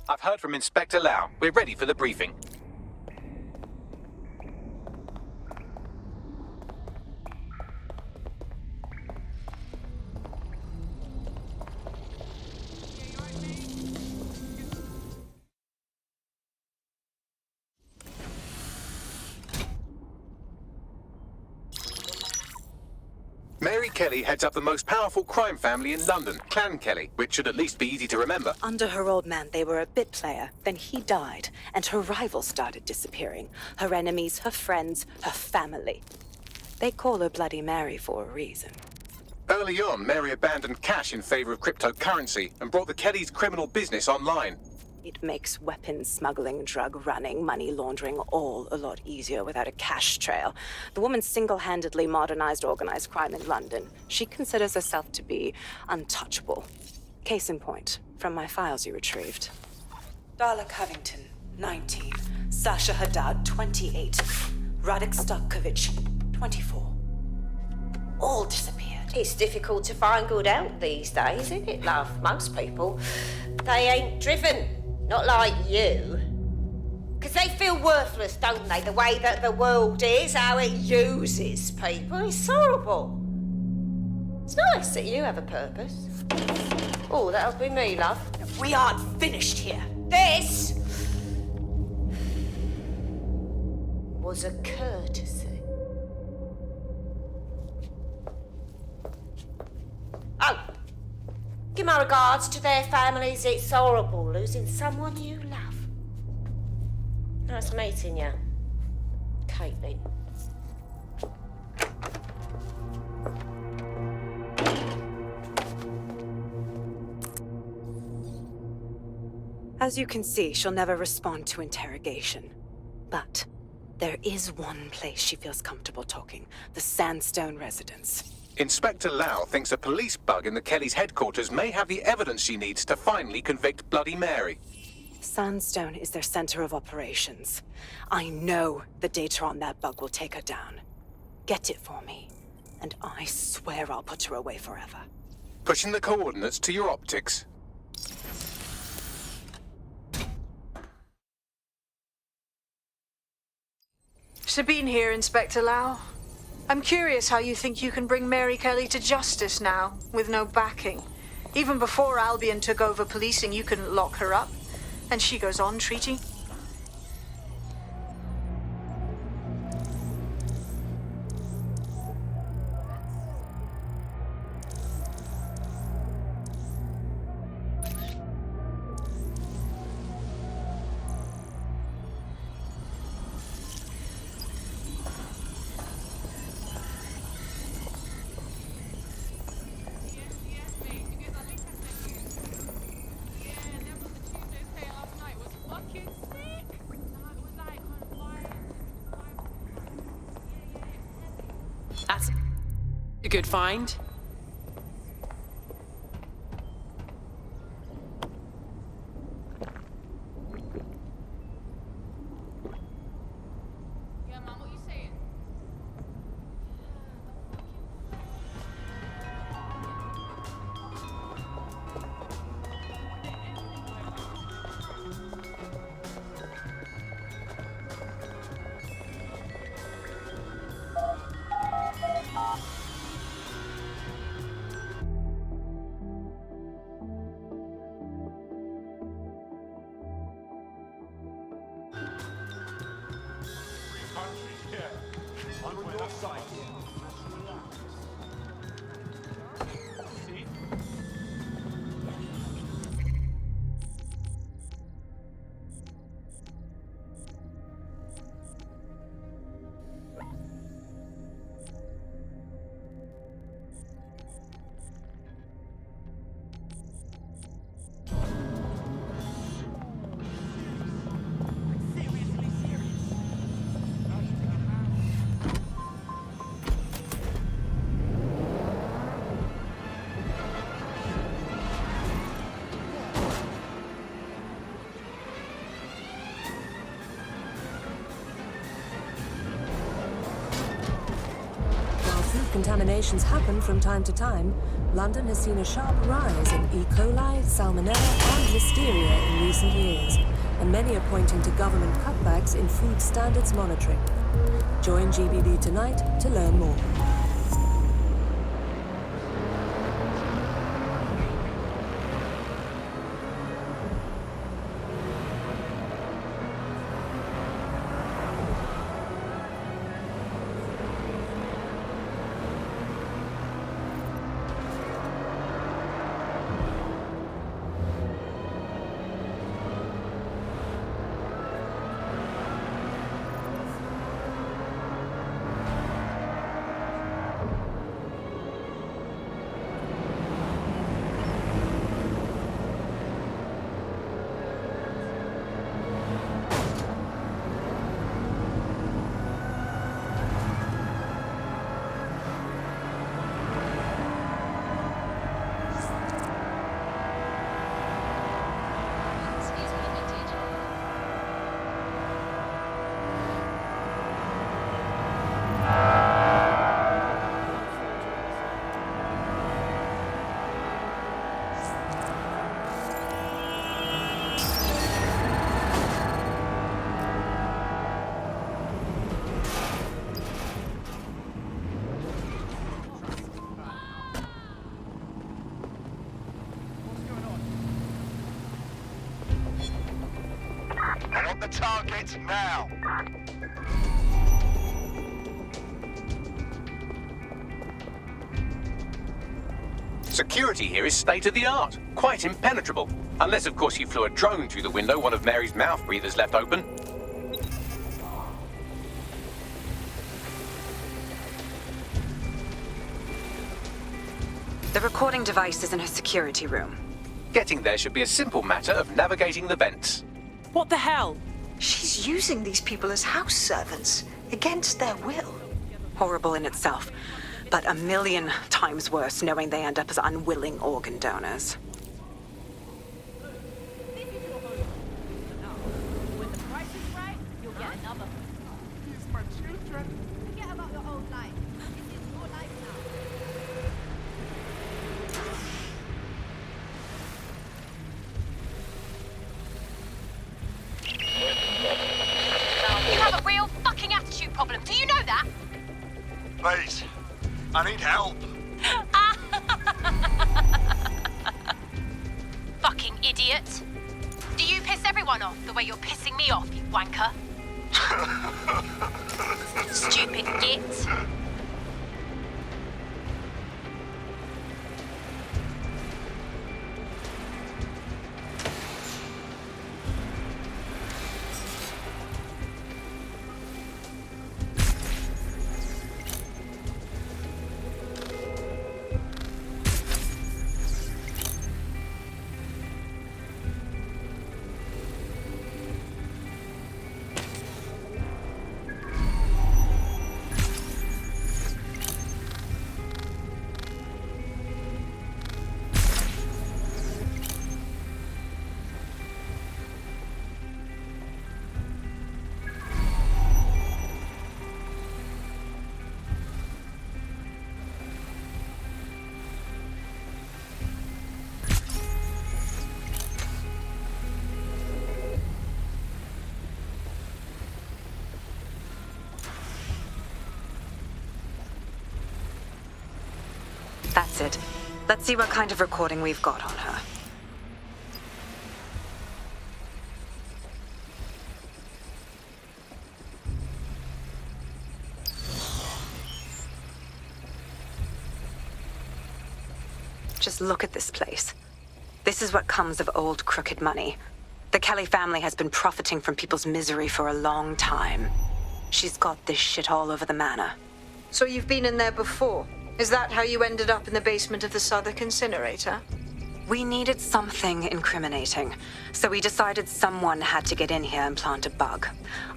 I've heard from Inspector Lau. We're ready for the briefing. Mary Kelly heads up the most powerful crime family in London, Clan Kelly, which should at least be easy to remember. Under her old man, they were a bit player. Then he died, and her rivals started disappearing. Her enemies, her friends, her family. They call her Bloody Mary for a reason. Early on, Mary abandoned cash in favor of cryptocurrency and brought the Kellys' criminal business online. It makes weapons smuggling, drug running, money laundering all a lot easier without a cash trail. The woman single-handedly modernized organized crime in London. She considers herself to be untouchable. Case in point, from my files you retrieved. Darla Covington, 19. Sasha Haddad, 28. Radek Starkovich, 24. All disappeared. It's difficult to find good help these days, isn't it, love? Most people, they ain't driven. Not like you. Because they feel worthless, don't they? The way that the world is, how it uses people. It's horrible. It's nice that you have a purpose. Oh, that'll be me, love. We aren't finished here. This was a courtesy. Oh, give my regards to their families. It's horrible losing someone you love. Nice meeting you, Caitlin. As you can see, she'll never respond to interrogation. But there is one place she feels comfortable talking, the Sandstone residence. Inspector Lau thinks a police bug in the Kellys' headquarters may have the evidence she needs to finally convict Bloody Mary. Sandstone is their center of operations. I know the data on that bug will take her down. Get it for me, and I swear I'll put her away forever. Pushing the coordinates to your optics. Sabine here, Inspector Lau. I'm curious how you think you can bring Mary Kelly to justice now, with no backing. Even before Albion took over policing, you couldn't lock her up. And she goes on treating... That's a good find. Yeah, Mom, what you saying? contaminations happen from time to time, London has seen a sharp rise in E. coli, salmonella, and listeria in recent years, and many are pointing to government cutbacks in food standards monitoring. Join GBB tonight to learn more. The target now! Security here is state-of-the-art, quite impenetrable. Unless, of course, you flew a drone through the window one of Mary's mouth breathers left open. The recording device is in her security room. Getting there should be a simple matter of navigating the vents. What the hell? She's using these people as house servants, against their will. Horrible in itself, but a million times worse knowing they end up as unwilling organ donors. When the price is right, you'll get another. These my children. Forget about your old life. This is your life now. You have a real fucking attitude problem. Do you know that? Please, I need help. Fucking idiot. Do you piss everyone off the way you're pissing me off, you wanker? Stupid git. That's it. Let's see what kind of recording we've got on her. Just look at this place. This is what comes of old crooked money. The Kelly family has been profiting from people's misery for a long time. She's got this shit all over the manor. So you've been in there before? Is that how you ended up in the basement of the Southwark incinerator? We needed something incriminating, so we decided someone had to get in here and plant a bug.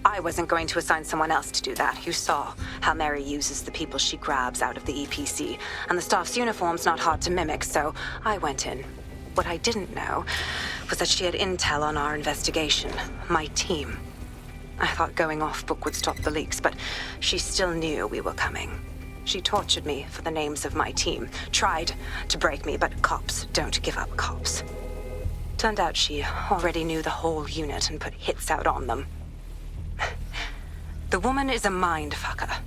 I wasn't going to assign someone else to do that. You saw how Mary uses the people she grabs out of the EPC, and the staff's uniform's not hard to mimic, so I went in. What I didn't know was that she had intel on our investigation, my team. I thought going off book would stop the leaks, but she still knew we were coming. She tortured me for the names of my team, tried to break me, but cops don't give up cops. Turned out she already knew the whole unit and put hits out on them. The woman is a mind fucker.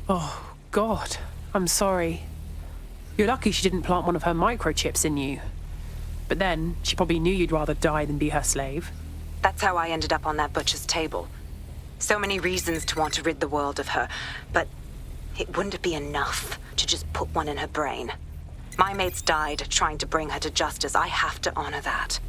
Oh, God. I'm sorry. You're lucky she didn't plant one of her microchips in you. But then, she probably knew you'd rather die than be her slave. That's how I ended up on that butcher's table. So many reasons to want to rid the world of her, but it wouldn't be enough to just put one in her brain. My mates died trying to bring her to justice. I have to honor that.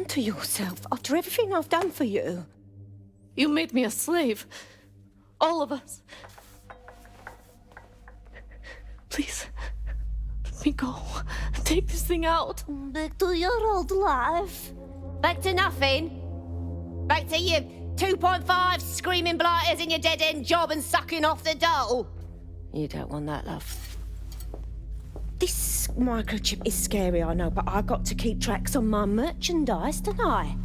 to yourself after everything I've done for you? You made me a slave. All of us. Please, let me go. Take this thing out. Back to your old life. Back to nothing. Back to you 2.5 screaming blighters in your dead-end job and sucking off the dole. You don't want that, love. This microchip is scary, I know, but I got to keep tracks on my merchandise, don't I?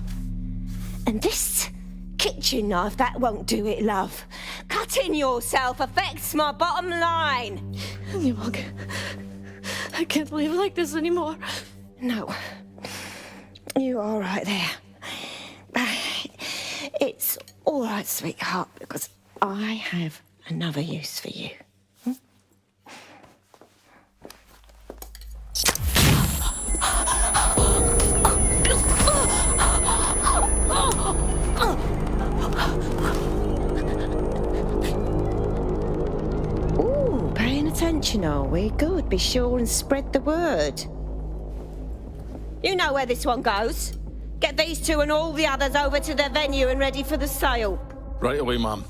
And this kitchen knife, that won't do it, love. Cutting yourself affects my bottom line. I can't live like this anymore. No. You're all right there. It's all right, sweetheart, because I have another use for you. Ooh, paying attention, are we? Good. Be sure and spread the word. You know where this one goes. Get these two and all the others over to the venue and ready for the sale. Right away, ma'am.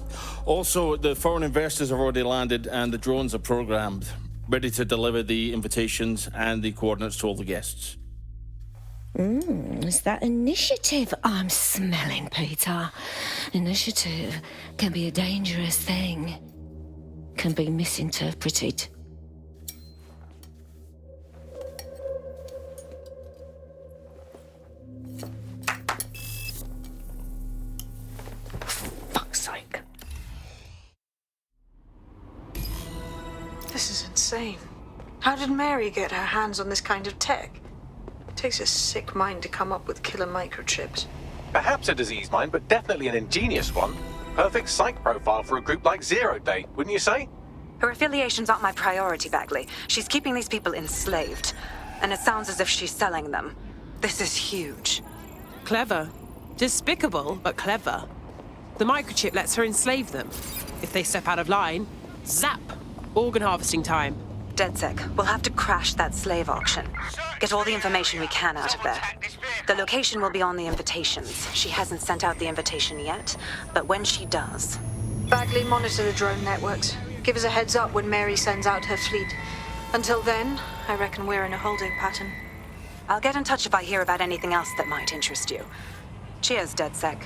Also, the foreign investors have already landed and the drones are programmed, ready to deliver the invitations and the coordinates to all the guests. Is that initiative I'm smelling, Peter? Initiative can be a dangerous thing. Can be misinterpreted. Fuck's sake. This is insane. How did Mary get her hands on this kind of tech? It takes a sick mind to come up with killer microchips. Perhaps a disease mind, but definitely an ingenious one. Perfect psych profile for a group like Zero Day, wouldn't you say? Her affiliations aren't my priority, Bagley. She's keeping these people enslaved. And it sounds as if she's selling them. This is huge. Clever. Despicable, but clever. The microchip lets her enslave them. If they step out of line, zap! Organ harvesting time. DedSec, we'll have to crash that slave auction. Get all the information we can out of there. The location will be on the invitations. She hasn't sent out the invitation yet, but when she does... Bagley, monitor the drone networks. Give us a heads up when Mary sends out her fleet. Until then, I reckon we're in a holding pattern. I'll get in touch if I hear about anything else that might interest you. Cheers, DedSec.